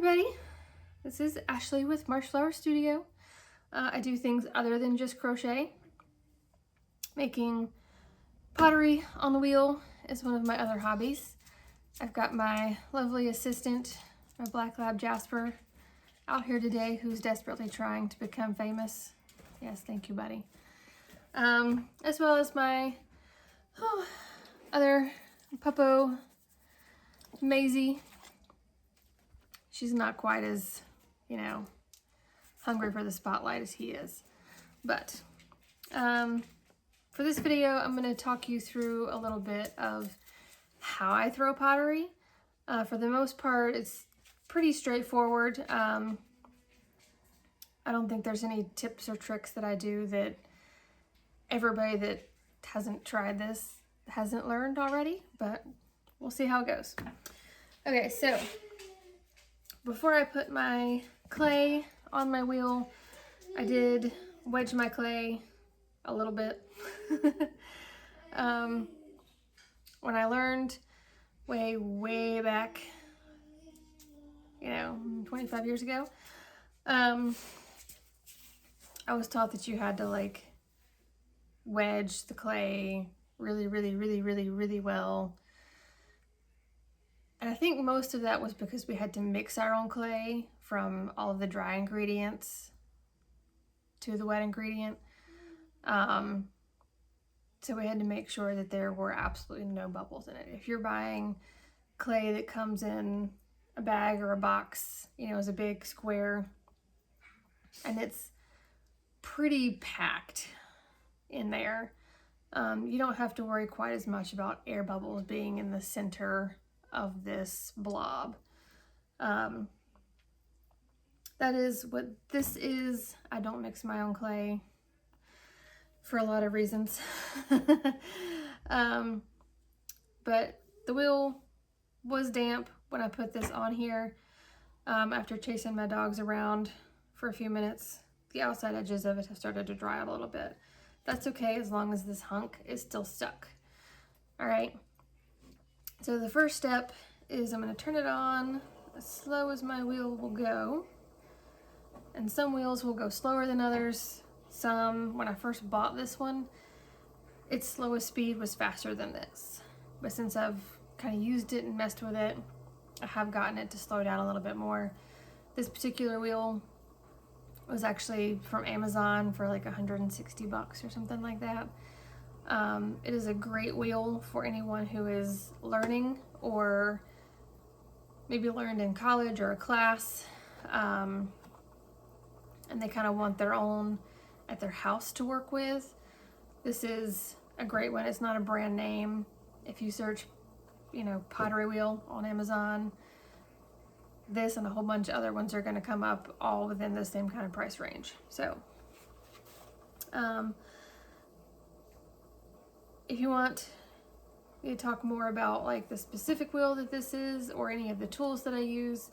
everybody, this is Ashley with Marshflower Studio. I do things other than just crochet. Making pottery on the wheel is one of my other hobbies. I've got my lovely assistant, my black lab Jasper, out here today who's desperately trying to become famous. Yes, thank you, buddy. As well as my other puppo, Maisie. She's not quite as, hungry for the spotlight as he is. But for this video, I'm going to talk you through a little bit of how I throw pottery. For the most part, it's pretty straightforward. I don't think there's any tips or tricks that I do that everybody that hasn't tried this hasn't learned already, but we'll see how it goes. Okay, so before I put my clay on my wheel, I did wedge my clay a little bit. When I learned way back, 25 years ago, I was taught that you had to wedge the clay really well. And I think most of that was because we had to mix our own clay from all of the dry ingredients to the wet ingredient. So we had to make sure that there were absolutely no bubbles in it. If you're buying clay that comes in a bag or a box, as a big square, and it's pretty packed in there, you don't have to worry quite as much about air bubbles being in the center of this blob. That is what this is. I don't mix my own clay for a lot of reasons. But the wheel was damp when I put this on here. After chasing my dogs around for a few minutes, the outside edges of it have started to dry out a little bit. That's okay as long as this hunk is still stuck. All right. So the first step is I'm going to turn it on as slow as my wheel will go. And some wheels will go slower than others. Some, when I first bought this one, its slowest speed was faster than this. But since I've kind of used it and messed with it, I have gotten it to slow down a little bit more. This particular wheel was actually from Amazon for like $160 or something like that. It is a great wheel for anyone who is learning or maybe learned in college or a class, and they kind of want their own at their house to work with. This is a great one. It's not a brand name. If you search, pottery wheel on Amazon, this and a whole bunch of other ones are going to come up all within the same kind of price range. So, if you want me to talk more about the specific wheel that this is or any of the tools that I use,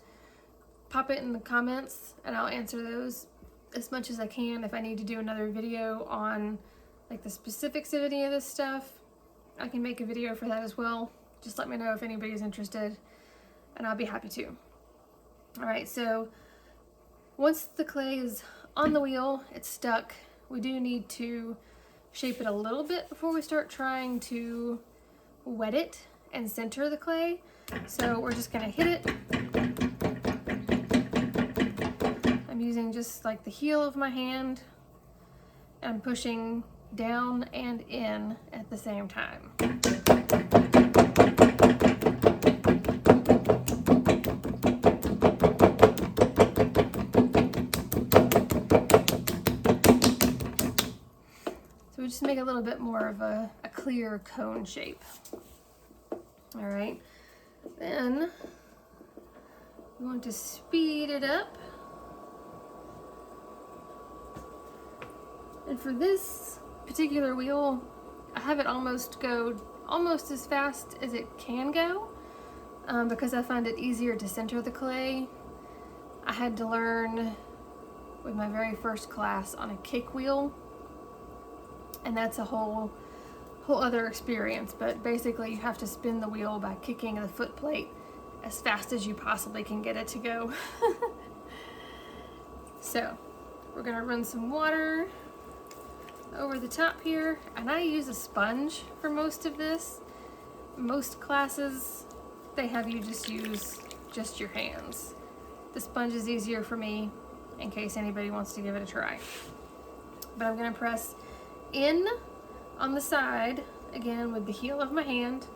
pop it in the comments and I'll answer those as much as I can. If I need to do another video on the specifics of any of this stuff, I can make a video for that as well. Just let me know if anybody's interested and I'll be happy to. All right, so once the clay is on the wheel, it's stuck, we do need to shape it a little bit before we start trying to wet it and center the clay. So we're just gonna hit it. I'm using just the heel of my hand and pushing down and in at the same time. So we just make a little bit more of a clear cone shape. All right, then we want to speed it up. And for this particular wheel, I have it almost as fast as it can go, because I find it easier to center the clay. I had to learn with my very first class on a kick wheel, and that's a whole other experience. But basically you have to spin the wheel by kicking the foot plate as fast as you possibly can get it to go. So we're gonna run some water over the top here, and I use a sponge for most of this. Most classes, they have you just use just your hands. The sponge is easier for me in case anybody wants to give it a try. But I'm gonna press in on the side, again with the heel of my hand,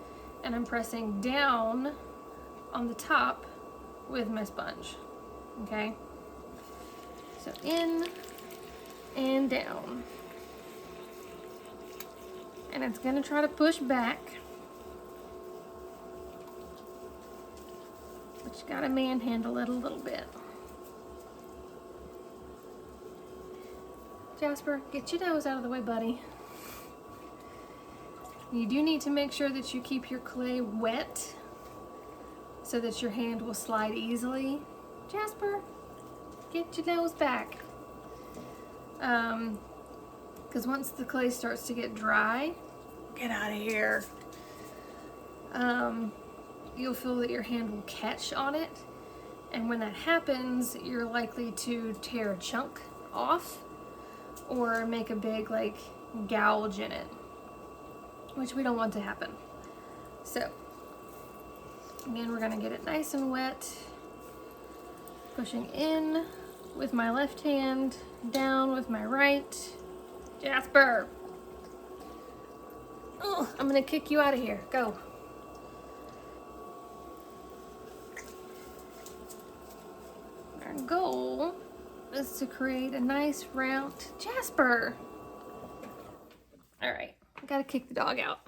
and I'm pressing down on the top with my sponge, okay? So in and down. And it's gonna try to push back, but you gotta manhandle it a little bit. Jasper, get your nose out of the way, buddy. You do need to make sure that you keep your clay wet so that your hand will slide easily. Jasper, get your nose back. Because once the clay starts to get dry, get out of here. You'll feel that your hand will catch on it. And when that happens, you're likely to tear a chunk off or make a big like gouge in it, which we don't want to happen. So again, we're gonna get it nice and wet, pushing in with my left hand, down with my right. Jasper, oh, I'm gonna kick you out of here. Go. Our goal is to create a nice round. Jasper. All right, I gotta kick the dog out.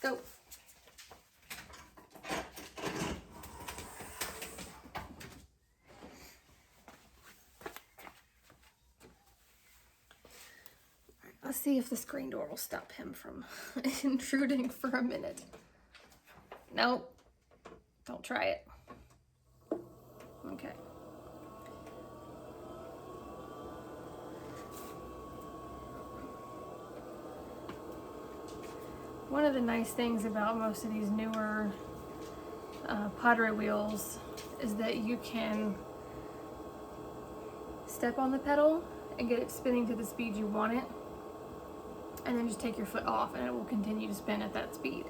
Go. Let's see if the screen door will stop him from intruding for a minute. Nope. Don't try it. Okay. One of the nice things about most of these newer pottery wheels is that you can step on the pedal and get it spinning to the speed you want it, and then just take your foot off and it will continue to spin at that speed.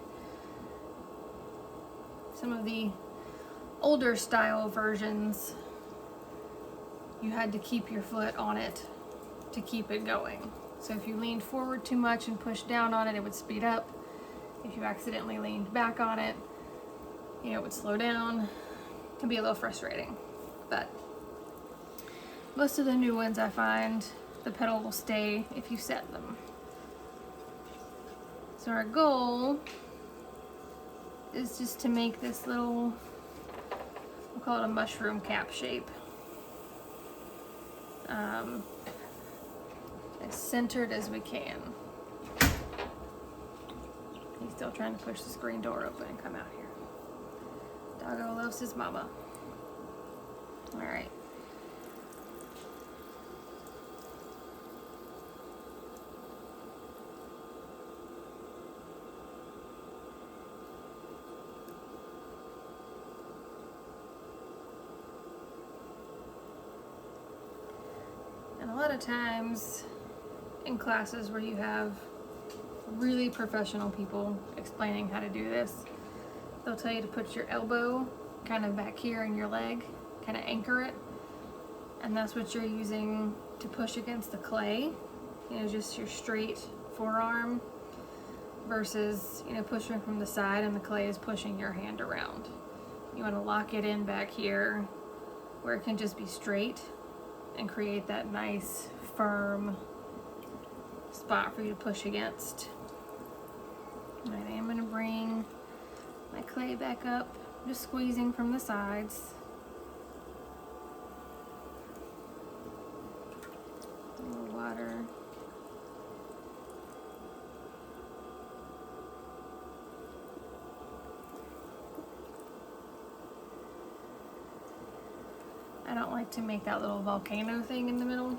Some of the older style versions, you had to keep your foot on it to keep it going. So if you leaned forward too much and pushed down on it, it would speed up. If you accidentally leaned back on it, it would slow down. It can be a little frustrating, but most of the new ones I find the pedal will stay if you set them. So our goal is just to make this little, we'll call it a mushroom cap shape. As centered as we can. He's still trying to push the screen door open and come out here. Doggo loves his mama. All right. And a lot of times in classes where you have really professional people explaining how to do this, they'll tell you to put your elbow kind of back here in your leg, kind of anchor it, and that's what you're using to push against the clay, just your straight forearm versus, pushing from the side and the clay is pushing your hand around. You want to lock it in back here where it can just be straight and create that nice firm spot for you to push against. All right, I am going to bring my clay back up, just squeezing from the sides. A little water. I don't like to make that little volcano thing in the middle,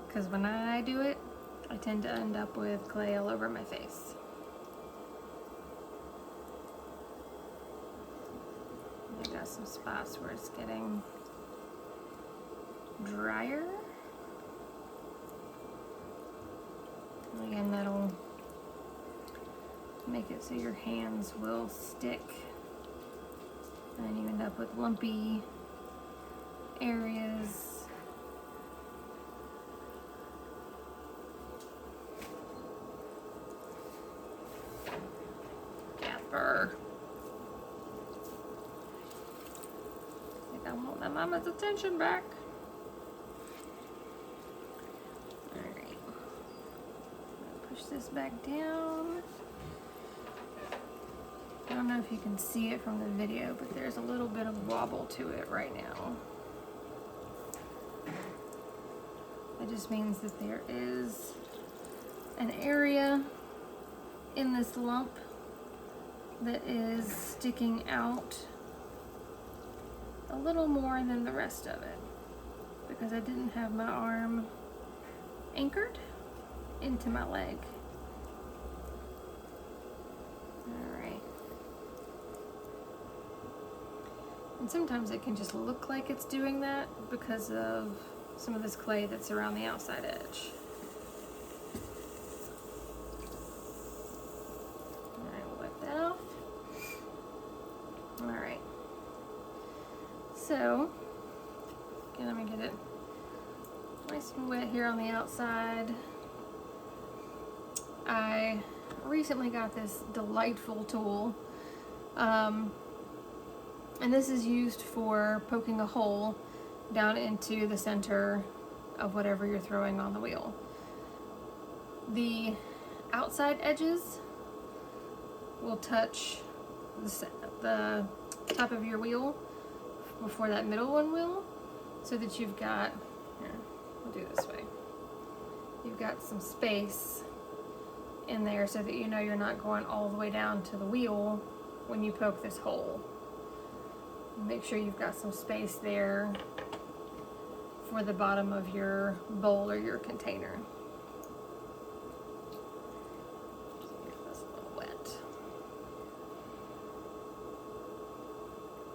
because when I do it, I tend to end up with clay all over my face. got some spots where it's getting drier. And again, that'll make it so your hands will stick, and then you end up with lumpy areas. Gaffer. I think I want my mama's attention back. Alright. Push this back down. I don't know if you can see it from the video, but there's a little bit of wobble to it right now. It just means that there is an area in this lump that is sticking out a little more than the rest of it, because I didn't have my arm anchored into my leg. Alright. And sometimes it can just look like it's doing that because of some of this clay that's around the outside edge. Alright, we'll wipe that off. Alright. So, again, let me get it nice and wet here on the outside. I recently got this delightful tool, and this is used for poking a hole down into the center of whatever you're throwing on the wheel. The outside edges will touch the top of your wheel before that middle one will, so that you've got, here, we'll do it this way. You've got some space in there so that you know you're not going all the way down to the wheel when you poke this hole. Make sure you've got some space there for the bottom of your bowl or your container. Get this a little wet.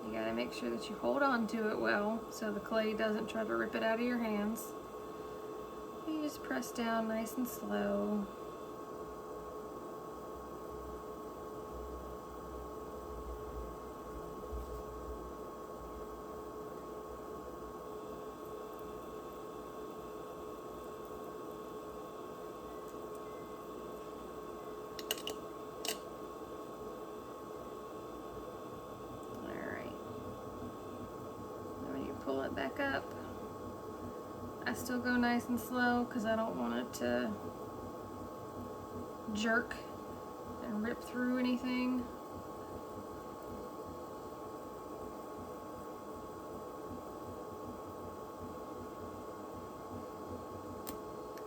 You gotta make sure that you hold on to it well so the clay doesn't try to rip it out of your hands. You just press down nice and slow. Pull it back up. I still go nice and slow because I don't want it to jerk and rip through anything.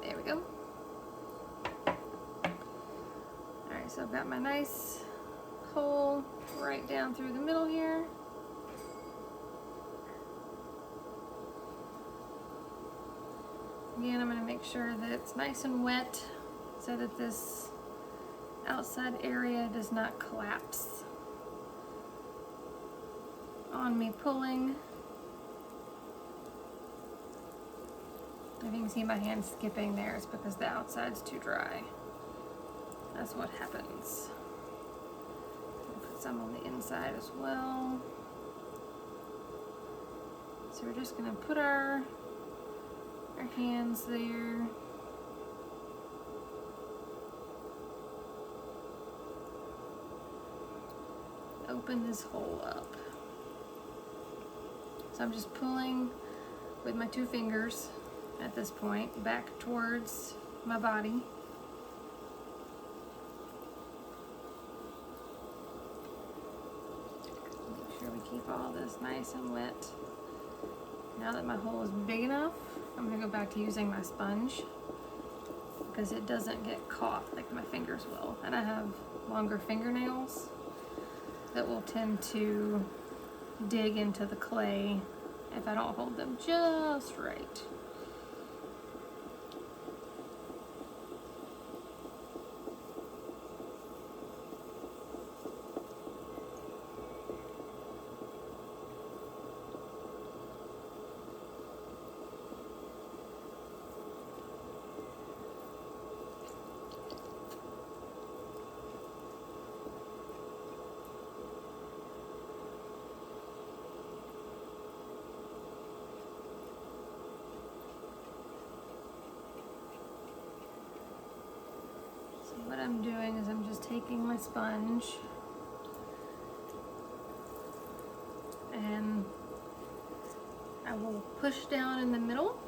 There we go. Alright, so I've got my nice hole right down through the middle here. Again, I'm going to make sure that it's nice and wet so that this outside area does not collapse on me pulling. If you can see my hand skipping there, it's because the outside's too dry. That's what happens. I'll put some on the inside as well. So we're just going to put our hands there. Open this hole up. So I'm just pulling with my 2 fingers at this point back towards my body. Make sure we keep all this nice and wet. Now that my hole is big enough, I'm going to go back to using my sponge because it doesn't get caught like my fingers will. And I have longer fingernails that will tend to dig into the clay if I don't hold them just right. I'm doing is I'm just taking my sponge and I will push down in the middle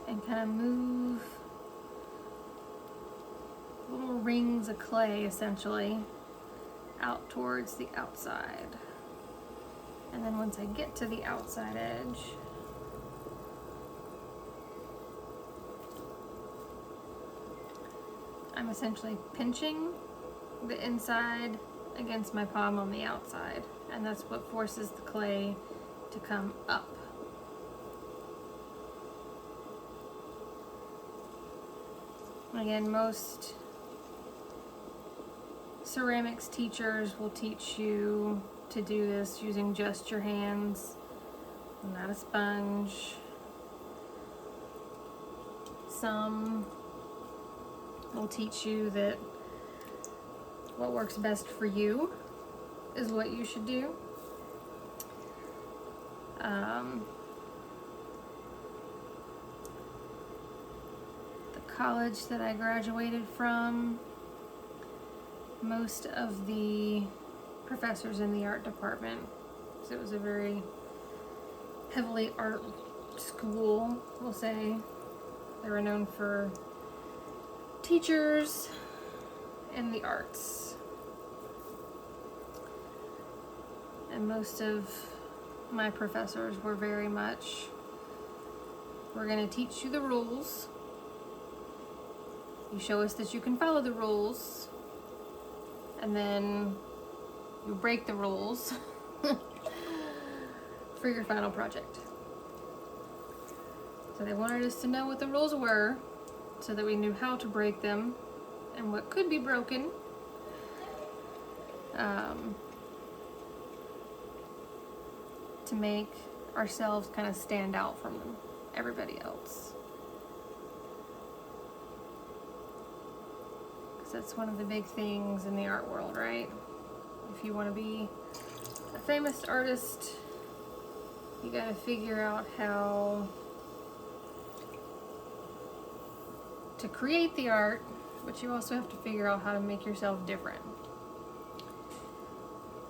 and kind of move little rings of clay essentially out towards the outside. And then once I get to the outside edge, I'm essentially pinching the inside against my palm on the outside, and that's what forces the clay to come up. Again, most ceramics teachers will teach you to do this using just your hands, not a sponge. Some will teach you that what works best for you is what you should do. The college that I graduated from, most of the professors in the art department, because it was a very heavily art school, we'll say, they were known for teachers in the arts. And most of my professors were very much, we're going to teach you the rules. You show us that you can follow the rules, and then you break the rules for your final project. So they wanted us to know what the rules were so that we knew how to break them and what could be broken. To make ourselves kind of stand out from everybody else. Because that's one of the big things in the art world, right? If you want to be a famous artist, you got to figure out how to create the art, but you also have to figure out how to make yourself different.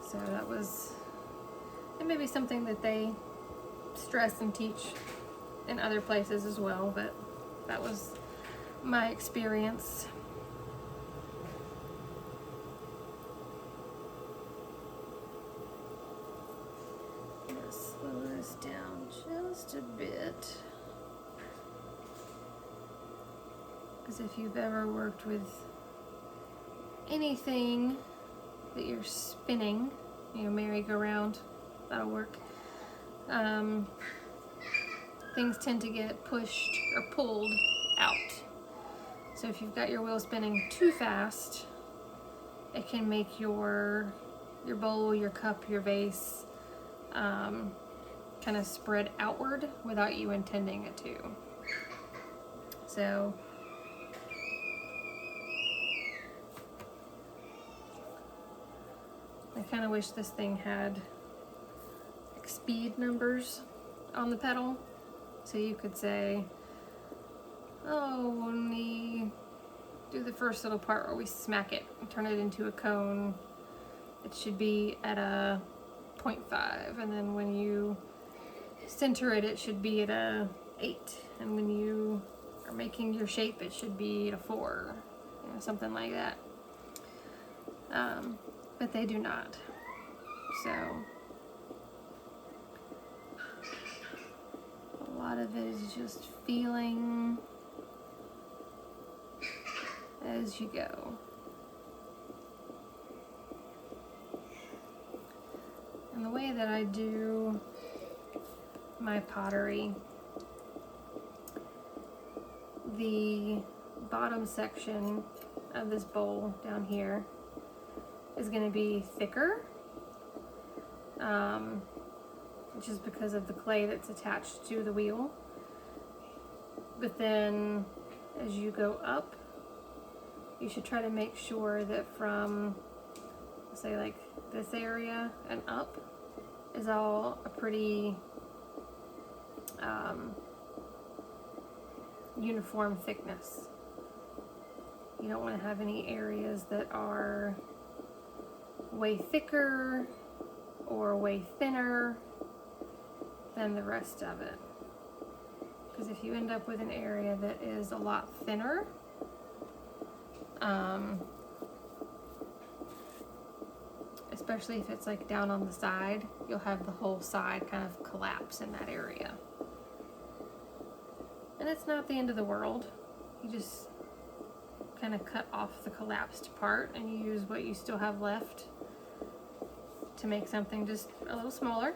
So that was, it may be something that they stress and teach in other places as well, but that was my experience. I'm gonna slow this down just a bit, because if you've ever worked with anything that you're spinning, merry-go-round, that'll work. Things tend to get pushed or pulled out. So if you've got your wheel spinning too fast, it can make your bowl, your cup, your vase kind of spread outward without you intending it to. So I kind of wish this thing had speed numbers on the pedal, so you could say, oh, when we do the first little part where we smack it and turn it into a cone, it should be at a 0.5, and then when you center it, it should be at a 8, and when you are making your shape, it should be at a 4, something like that. But they do not. So a lot of it is just feeling as you go. And the way that I do my pottery, the bottom section of this bowl down here is going to be thicker, which is because of the clay that's attached to the wheel. But then as you go up, you should try to make sure that from, say, like this area and up is all a pretty uniform thickness. You don't want to have any areas that are way thicker or way thinner than the rest of it. Because if you end up with an area that is a lot thinner, especially if it's like down on the side, you'll have the whole side kind of collapse in that area. And it's not the end of the world. You just kind of cut off the collapsed part and you use what you still have left to make something just a little smaller.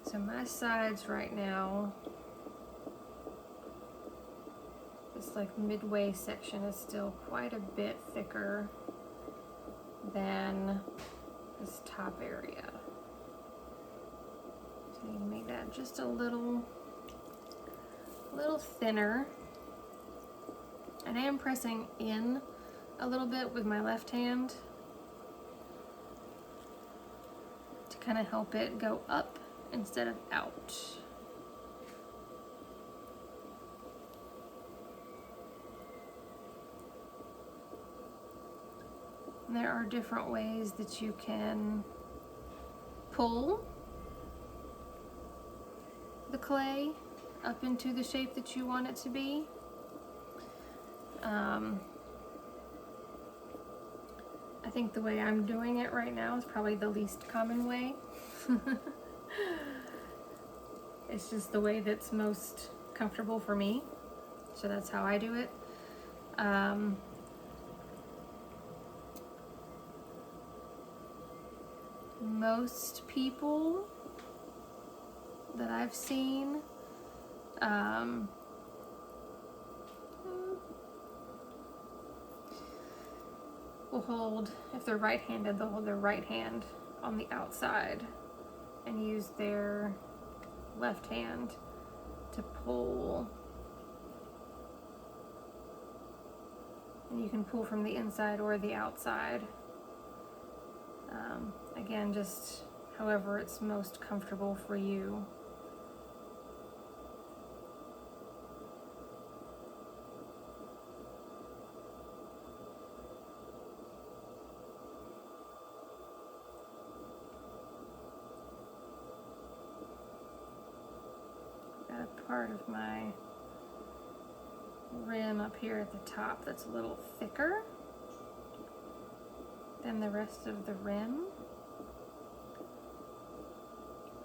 So my sides right now, this like midway section is still quite a bit thicker than this top area. So you can make that just a little thinner. And I am pressing in a little bit with my left hand to kind of help it go up instead of out. And there are different ways that you can pull the clay up into the shape that you want it to be. I think the way I'm doing it right now is probably the least common way. It's just the way that's most comfortable for me, so that's how I do it. Most people that I've seen will hold, if they're right-handed, they'll hold their right hand on the outside and use their left hand to pull. And you can pull from the inside or the outside. Again, just however it's most comfortable for you. Got a part of my rim up here at the top that's a little thicker than the rest of the rim.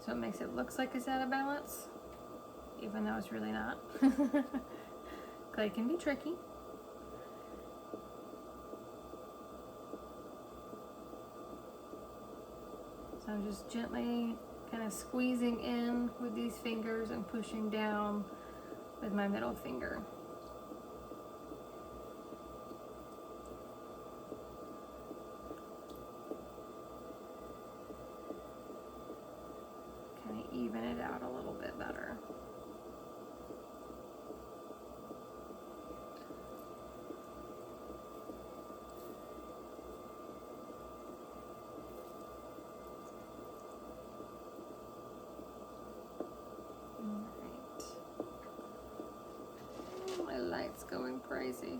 So it makes it look like it's out of balance, even though it's really not. Clay can be tricky. So I'm just gently kind of squeezing in with these fingers and pushing down with my middle finger. Kind of even it out a little bit better. My light's going crazy.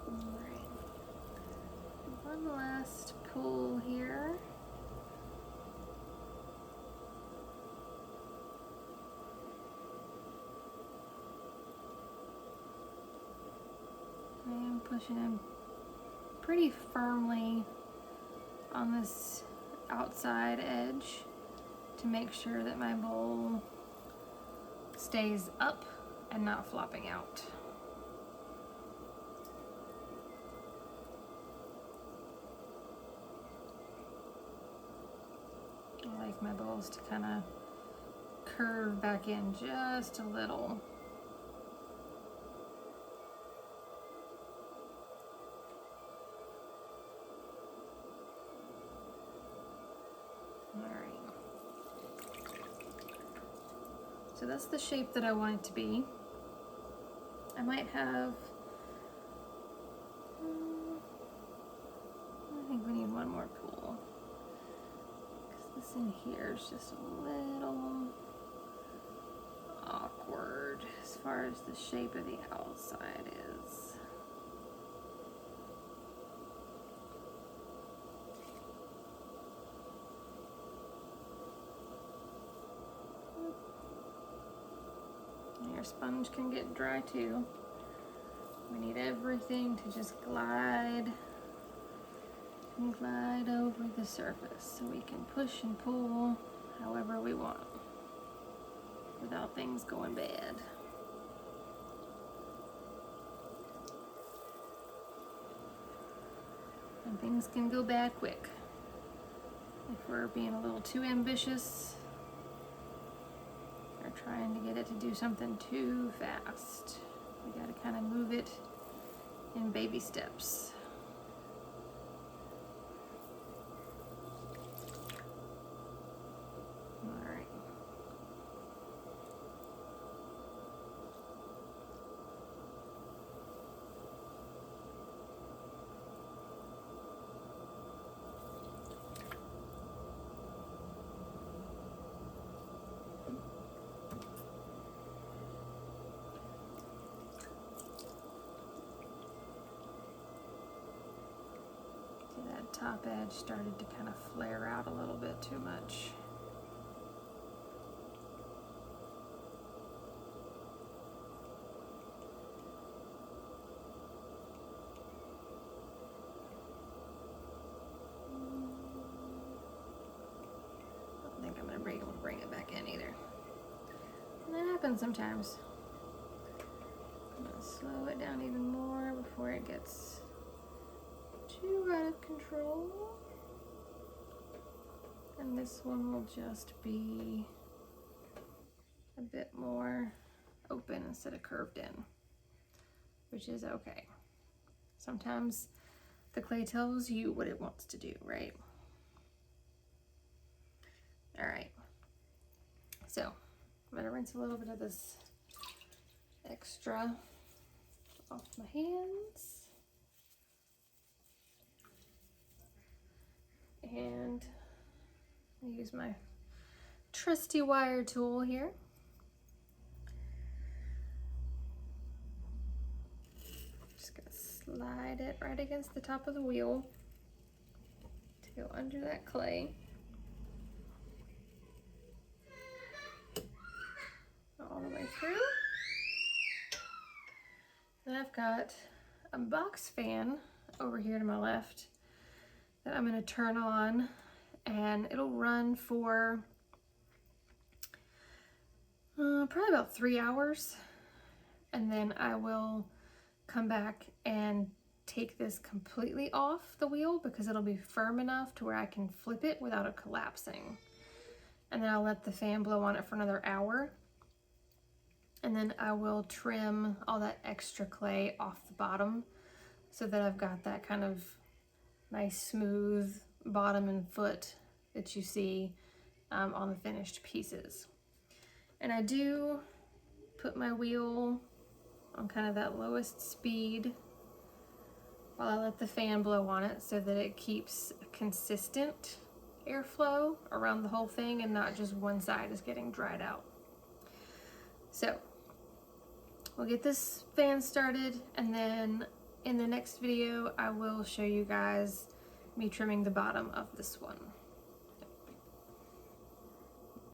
Alright. One last pull here. I am pushing in pretty firmly on this outside edge to make sure that my bowl stays up and not flopping out. I like my bowls to kind of curve back in just a little. So So that's the shape that I want it to be. I might have, I think we need one more pool. Because this in here is just a little awkward as far as the shape of the outside is. And your sponge can get dry too. We need everything to just glide and glide over the surface so we can push and pull however we want without things going bad. And things can go bad quick if we're being a little too ambitious or trying to get it to do something too fast. We gotta kind of move it in baby steps. All right. That top edge started to kind of flare out a little bit too much. I don't think I'm going to be able to bring it back in either. And that happens sometimes. I'm going to slow it down even more before it gets too out of control. And this one will just be a bit more open instead of curved in, which is okay. Sometimes the clay tells you what it wants to do, right? All right, so I'm gonna rinse a little bit of this extra off my hands. And I use my trusty wire tool here. Just gonna slide it right against the top of the wheel to go under that clay. All the way through. Then I've got a box fan over here to my left that I'm going to turn on, and it'll run for probably about 3 hours, and then I will come back and take this completely off the wheel because it'll be firm enough to where I can flip it without it collapsing. And then I'll let the fan blow on it for another hour, and then I will trim all that extra clay off the bottom so that I've got that kind of nice smooth bottom and foot that you see on the finished pieces. And I do put my wheel on kind of that lowest speed while I let the fan blow on it so that it keeps consistent airflow around the whole thing and not just one side is getting dried out. So we'll get this fan started, and then in the next video I will show you guys me trimming the bottom of this one.